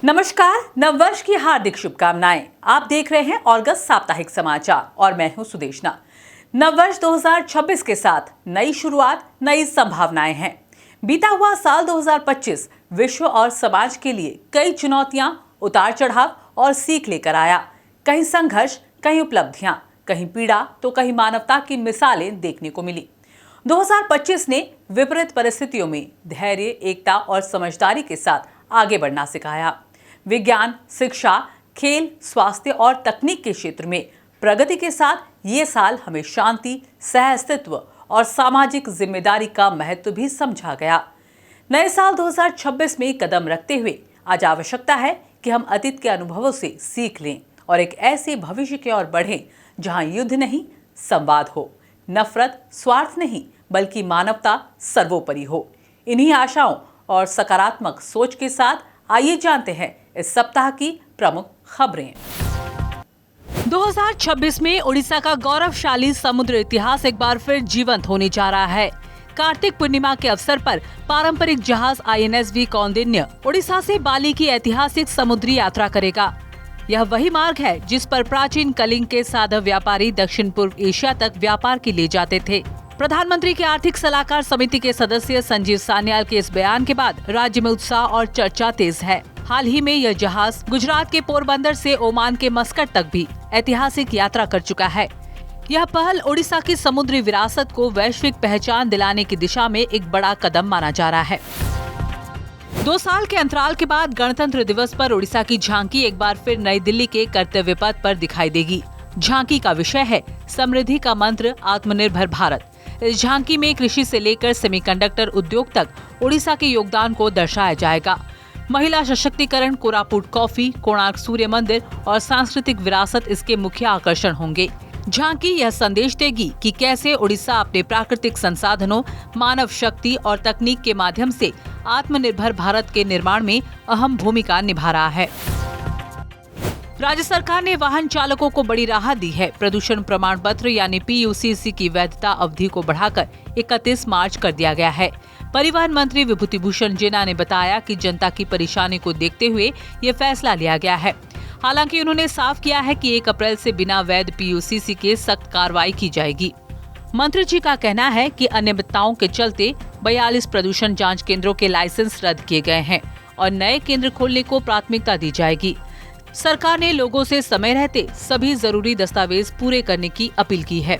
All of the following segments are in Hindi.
नमस्कार, नववर्ष की हार्दिक शुभकामनाएं। आप देख रहे हैं ऑगस्ट साप्ताहिक समाचार और मैं हूं सुदेशना। नववर्ष 2026 के साथ नई शुरुआत, नई संभावनाएं हैं। बीता हुआ साल 2025 विश्व और समाज के लिए कई चुनौतियां, उतार चढ़ाव और सीख लेकर आया। कहीं संघर्ष, कहीं उपलब्धियां, कहीं पीड़ा तो कहीं मानवता की मिसालें देखने को मिली। 2025 ने विपरीत परिस्थितियों में धैर्य, एकता और समझदारी के साथ आगे बढ़ना सिखाया। विज्ञान, शिक्षा, खेल, स्वास्थ्य और तकनीक के क्षेत्र में प्रगति के साथ ये साल हमें शांति, सह-अस्तित्व और सामाजिक जिम्मेदारी का महत्व भी समझा गया। नए साल 2026 में कदम रखते हुए आज आवश्यकता है कि हम अतीत के अनुभवों से सीख लें और एक ऐसे भविष्य की ओर बढ़ें जहां युद्ध नहीं, संवाद हो, नफरत, स्वार्थ नहीं बल्कि मानवता सर्वोपरि हो। इन्हीं आशाओं और सकारात्मक सोच के साथ आइए जानते हैं इस सप्ताह की प्रमुख खबरें। 2026 में ओडिशा का गौरवशाली समुद्र इतिहास एक बार फिर जीवंत होने जा रहा है। कार्तिक पूर्णिमा के अवसर पर पारंपरिक जहाज INSV कौंडिन्य ओडिशा से बाली की ऐतिहासिक समुद्री यात्रा करेगा। यह वही मार्ग है जिस पर प्राचीन कलिंग के साधव व्यापारी दक्षिण पूर्व एशिया तक व्यापार के लिए जाते थे। प्रधानमंत्री की आर्थिक सलाहकार समिति के सदस्य संजीव सान्याल के इस बयान के बाद राज्य में उत्साह और चर्चा तेज है। हाल ही में यह जहाज गुजरात के पोरबंदर से ओमान के मस्कट तक भी ऐतिहासिक यात्रा कर चुका है। यह पहल ओडिशा की समुद्री विरासत को वैश्विक पहचान दिलाने की दिशा में एक बड़ा कदम माना जा रहा है। 2 साल के अंतराल के बाद गणतंत्र दिवस पर ओडिशा की झांकी एक बार फिर नई दिल्ली के कर्तव्य पथ पर दिखाई देगी। झांकी का विषय है समृद्धि का मंत्र, आत्मनिर्भर भारत। इस झांकी में कृषि से लेकर सेमीकंडक्टर उद्योग तक ओडिशा के योगदान को दर्शाया जाएगा। महिला सशक्तिकरण, कोरापुट कॉफी, कोणार्क सूर्य मंदिर और सांस्कृतिक विरासत इसके मुख्य आकर्षण होंगे। झांकी यह संदेश देगी कि कैसे ओडिशा अपने प्राकृतिक संसाधनों, मानव शक्ति और तकनीक के माध्यम से आत्मनिर्भर भारत के निर्माण में अहम भूमिका निभा रहा है। राज्य सरकार ने वाहन चालकों को बड़ी राहत दी है। प्रदूषण प्रमाण पत्र यानी PUCC की वैधता अवधि को बढ़ाकर 31 मार्च कर दिया गया है। परिवहन मंत्री विभूति भूषण जेना ने बताया कि जनता की परेशानी को देखते हुए ये फैसला लिया गया है। हालांकि उन्होंने साफ किया है कि 1 अप्रैल से बिना वैध PUCC के सख्त कार्रवाई की जाएगी। मंत्री जी का कहना है कि अनियमितताओं के चलते 42 प्रदूषण जांच केंद्रों के लाइसेंस रद्द किए गए हैं और नए केंद्र खोलने को प्राथमिकता दी जाएगी। सरकार ने लोगों से समय रहते सभी जरूरी दस्तावेज पूरे करने की अपील की है।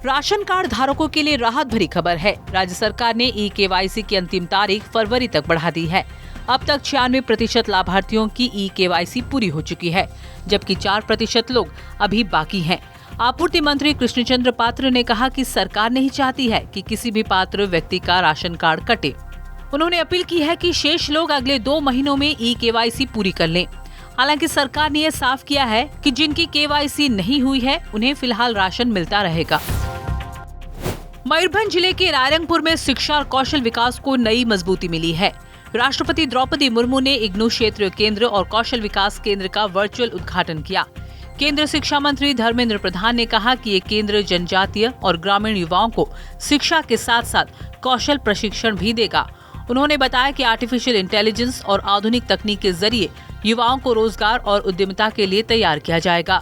राशन कार्ड धारकों के लिए राहत भरी खबर है। राज्य सरकार ने eKYC की अंतिम तारीख फरवरी तक बढ़ा दी है। अब तक 96% लाभार्थियों की eKYC पूरी हो चुकी है, जबकि 4% लोग अभी बाकी हैं। आपूर्ति मंत्री कृष्णचंद्र पात्र ने कहा कि सरकार नहीं चाहती है कि किसी भी पात्र व्यक्ति का राशन कार्ड कटे। उन्होंने अपील की है कि शेष लोग अगले 2 महीनों में eKYC पूरी कर लें। हालांकि सरकार ने यह साफ किया है कि जिनकी KYC नहीं हुई है उन्हें फिलहाल राशन मिलता रहेगा। मयूरभंज जिले के रायरंगपुर में शिक्षा और कौशल विकास को नई मजबूती मिली है। राष्ट्रपति द्रौपदी मुर्मू ने इग्नू क्षेत्रीय केंद्र और कौशल विकास केंद्र का वर्चुअल उद्घाटन किया। केंद्रीय शिक्षा मंत्री धर्मेंद्र प्रधान ने कहा कि ये केंद्र जनजातीय और ग्रामीण युवाओं को शिक्षा के साथ साथ कौशल प्रशिक्षण भी देगा। उन्होंने बताया कि आर्टिफिशियल इंटेलिजेंस और आधुनिक तकनीक के जरिए युवाओं को रोजगार और उद्यमिता के लिए तैयार किया जाएगा।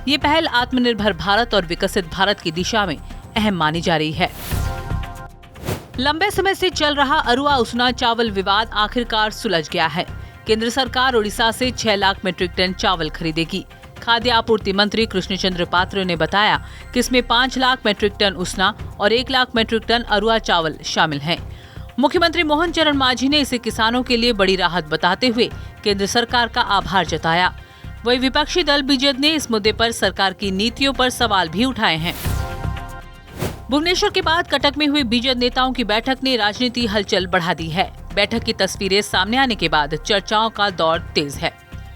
ये पहल आत्मनिर्भर भारत और विकसित भारत की दिशा में अहम मानी जा रही है। लंबे समय से चल रहा अरुआ उसना चावल विवाद आखिरकार सुलझ गया है। केंद्र सरकार ओडिशा से 6 लाख मीट्रिक टन चावल खरीदेगी। खाद्य आपूर्ति मंत्री कृष्णचंद्र पात्र ने बताया कि इसमें 5 लाख मीट्रिक टन उसना और 1 लाख मीट्रिक टन अरुआ चावल शामिल हैं। मुख्यमंत्री मोहन चरण मांझी ने इसे किसानों के लिए बड़ी राहत बताते हुए केंद्र सरकार का आभार जताया। वहीं विपक्षी दल बीजेपी ने इस मुद्दे पर सरकार की नीतियों पर सवाल भी उठाए हैं। भुवनेश्वर के बाद कटक में हुई बीजेपी नेताओं की बैठक ने राजनीति हलचल बढ़ा दी है। बैठक की तस्वीरें सामने आने के बाद चर्चाओं का दौर तेज है।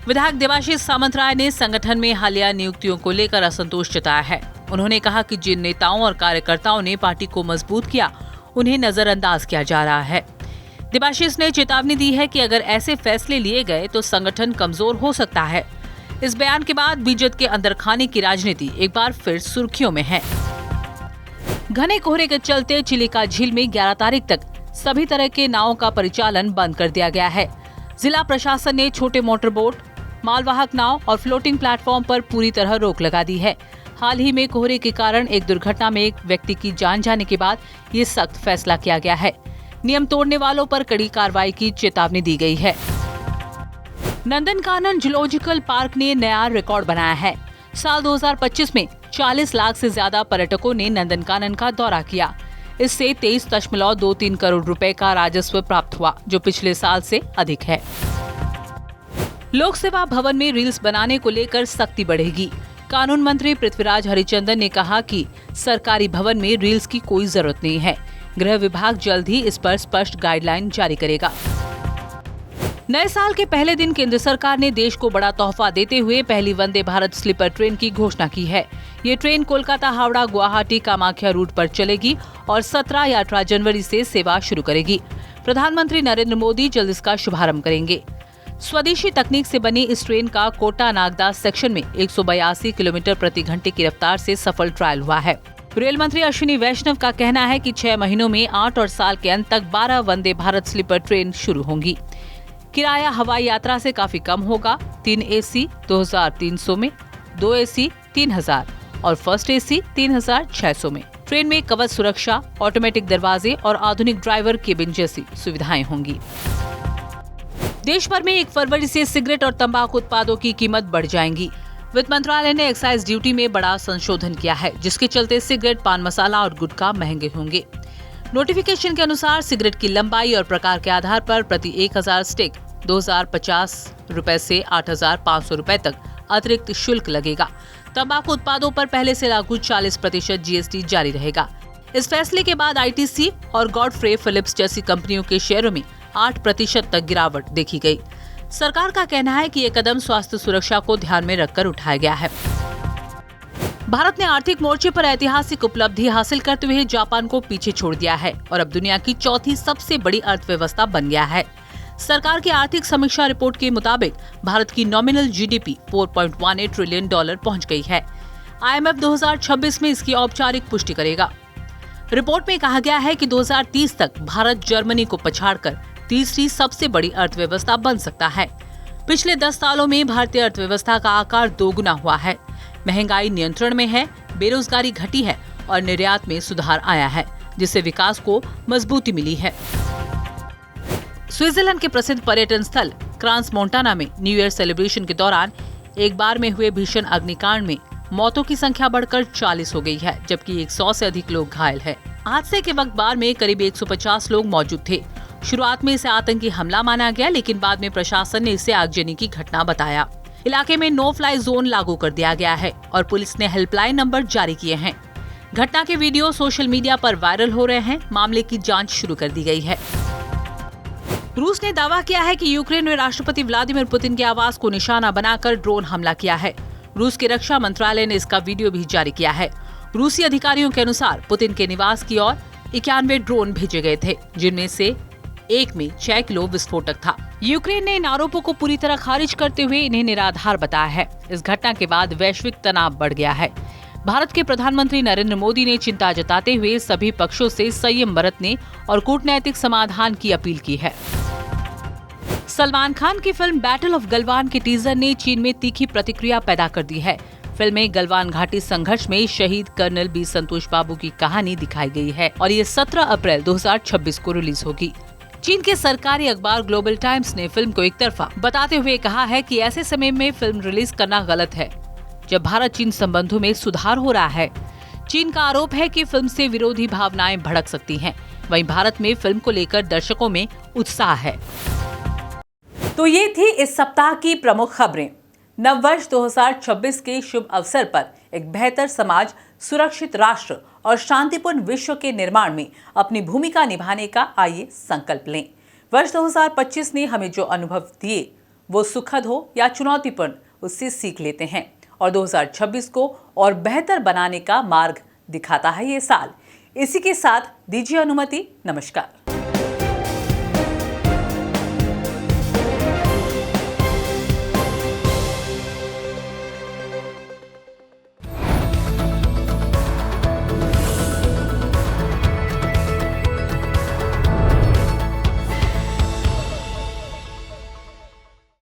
विधायक देवाशीष सामंतराय ने संगठन में हालिया नियुक्तियों को लेकर असंतोष जताया है। उन्होंने कहा कि जिन नेताओं और कार्यकर्ताओं ने पार्टी को मजबूत किया उन्हें नजरअंदाज किया जा रहा है। देवाशीष ने चेतावनी दी है कि अगर ऐसे फैसले लिए गए तो संगठन कमजोर हो सकता है। इस बयान के बाद बीजेपी के अंदर खाने की राजनीति एक बार फिर सुर्खियों में है। घने कोहरे के चलते चिलिका झील में 11 तारीख तक सभी तरह के नावों का परिचालन बंद कर दिया गया है। जिला प्रशासन ने छोटे मोटर बोट, मालवाहक नाव और फ्लोटिंग प्लेटफॉर्म पर पूरी तरह रोक लगा दी है। हाल ही में कोहरे के कारण एक दुर्घटना में एक व्यक्ति की जान जाने के बाद ये सख्त फैसला किया गया है। नियम तोड़ने वालों पर कड़ी कार्रवाई की चेतावनी दी गई है। नंदनकानन जूलॉजिकल पार्क ने नया रिकॉर्ड बनाया है। साल 2025 में 40 लाख से ज्यादा पर्यटकों ने नंदनकानन का दौरा किया। इससे 23.23 करोड़ रुपए का राजस्व प्राप्त हुआ, जो पिछले साल से अधिक है। लोक सेवा भवन में रील्स बनाने को लेकर सख्ती बढ़ेगी। कानून मंत्री पृथ्वीराज हरिचंदन ने कहा कि सरकारी भवन में रील्स की कोई जरूरत नहीं है। गृह विभाग जल्द ही इस पर स्पष्ट गाइडलाइन जारी करेगा। नए साल के पहले दिन केंद्र सरकार ने देश को बड़ा तोहफा देते हुए पहली वंदे भारत स्लीपर ट्रेन की घोषणा की है। ये ट्रेन कोलकाता, हावड़ा, गुवाहाटी, कामाख्या रूट पर चलेगी और 17 या 18 जनवरी से सेवा शुरू करेगी। प्रधानमंत्री नरेंद्र मोदी जल्द इसका शुभारंभ करेंगे। स्वदेशी तकनीक से बनी इस ट्रेन का कोटा नागदा सेक्शन में 182 किलोमीटर प्रति घंटे की रफ्तार से सफल ट्रायल हुआ है। रेल मंत्री अश्विनी वैष्णव का कहना है कि 6 महीनों में 8 और साल के अंत तक 12 वंदे भारत स्लीपर ट्रेन शुरू होंगी। किराया हवाई यात्रा से काफी कम होगा। 3 AC 2300 में, 2 AC 3000 और फर्स्ट AC 3600 में। ट्रेन में कवच सुरक्षा, ऑटोमेटिक दरवाजे और आधुनिक ड्राइवर केबिन जैसी सुविधाएं होंगी। देश भर में 1 फरवरी से सिगरेट और तंबाकू उत्पादों की कीमत बढ़ जाएंगी। वित्त मंत्रालय ने एक्साइज ड्यूटी में बड़ा संशोधन किया है, जिसके चलते सिगरेट, पान मसाला और गुटखा महंगे होंगे। नोटिफिकेशन के अनुसार सिगरेट की लंबाई और प्रकार के आधार पर प्रति 1000 स्टिक 2050 रुपए से 8500 रुपए तक अतिरिक्त शुल्क लगेगा। तंबाकू उत्पादों पर पहले से लागू 40% GST जारी रहेगा। इस फैसले के बाद ITC और गॉडफ्रे फिलिप्स जैसी कंपनियों के शेयरों में 8% तक गिरावट देखी गई। सरकार का कहना है कि ये कदम स्वास्थ्य सुरक्षा को ध्यान में रखकर उठाया गया है। भारत ने आर्थिक मोर्चे पर ऐतिहासिक उपलब्धि हासिल करते हुए जापान को पीछे छोड़ दिया है और अब दुनिया की चौथी सबसे बड़ी अर्थव्यवस्था बन गया है। सरकार की आर्थिक समीक्षा रिपोर्ट के मुताबिक भारत की नॉमिनल GDP $4.18 ट्रिलियन पहुंच गई है। IMF 2026 में इसकी औपचारिक पुष्टि करेगा। रिपोर्ट में कहा गया है कि 2030 तक भारत जर्मनी को पछाड़कर तीसरी सबसे बड़ी अर्थव्यवस्था बन सकता है। पिछले 10 सालों में भारतीय अर्थव्यवस्था का आकार 2 गुना हुआ है। महंगाई नियंत्रण में है, बेरोजगारी घटी है और निर्यात में सुधार आया है, जिससे विकास को मजबूती मिली है। स्विट्जरलैंड के प्रसिद्ध पर्यटन स्थल क्रांस मोंटाना में न्यू ईयर सेलिब्रेशन के दौरान एक बार में हुए भीषण अग्निकांड में मौतों की संख्या बढ़कर 40 हो गई है, जबकि 100 से अधिक लोग घायल हैं। हादसे के वक्त बार में करीब 150 लोग मौजूद थे। शुरुआत में इसे आतंकी हमला माना गया, लेकिन बाद में प्रशासन ने इसे आगजनी की घटना बताया। इलाके में नो फ्लाई जोन लागू कर दिया गया है और पुलिस ने हेल्पलाइन नंबर जारी किए हैं। घटना के वीडियो सोशल मीडिया पर वायरल हो रहे हैं। मामले की जांच शुरू कर दी गई है। रूस ने दावा किया है कि यूक्रेन में राष्ट्रपति व्लादिमीर पुतिन के आवास को निशाना बनाकर ड्रोन हमला किया है। रूस के रक्षा मंत्रालय ने इसका वीडियो भी जारी किया है। रूसी अधिकारियों के अनुसार पुतिन के निवास की ओर 91 ड्रोन भेजे गए थे, जिनमें से एक में 6 किलो विस्फोटक था। यूक्रेन ने इन आरोपों को पूरी तरह खारिज करते हुए इन्हें निराधार बताया है। इस घटना के बाद वैश्विक तनाव बढ़ गया है। भारत के प्रधानमंत्री नरेंद्र मोदी ने चिंता जताते हुए सभी पक्षों से संयम बरतने और कूटनैतिक समाधान की अपील की है। सलमान खान की फिल्म बैटल ऑफ गलवान के टीजर ने चीन में तीखी प्रतिक्रिया पैदा कर दी है। फिल्म में गलवान घाटी संघर्ष में शहीद कर्नल बी संतोष बाबू की कहानी दिखाई गई है और ये 17 अप्रैल 2026 को रिलीज होगी। चीन के सरकारी अखबार ग्लोबल टाइम्स ने फिल्म को एक तरफा बताते हुए कहा है कि ऐसे समय में फिल्म रिलीज करना गलत है, जब भारत चीन संबंधों में सुधार हो रहा है। चीन का आरोप है कि फिल्म से विरोधी भावनाएं भड़क सकती हैं। वहीं भारत में फिल्म को लेकर दर्शकों में उत्साह है। तो ये थी इस सप्ताह की प्रमुख खबरें। नववर्ष 2026 के शुभ अवसर पर एक बेहतर समाज, सुरक्षित राष्ट्र और शांतिपूर्ण विश्व के निर्माण में अपनी भूमिका निभाने का आइए संकल्प लें। वर्ष 2025 ने हमें जो अनुभव दिए वो सुखद हो या चुनौतीपूर्ण, उससे सीख लेते हैं और 2026 को और बेहतर बनाने का मार्ग दिखाता है ये साल। इसी के साथ दीजिए अनुमति। नमस्कार।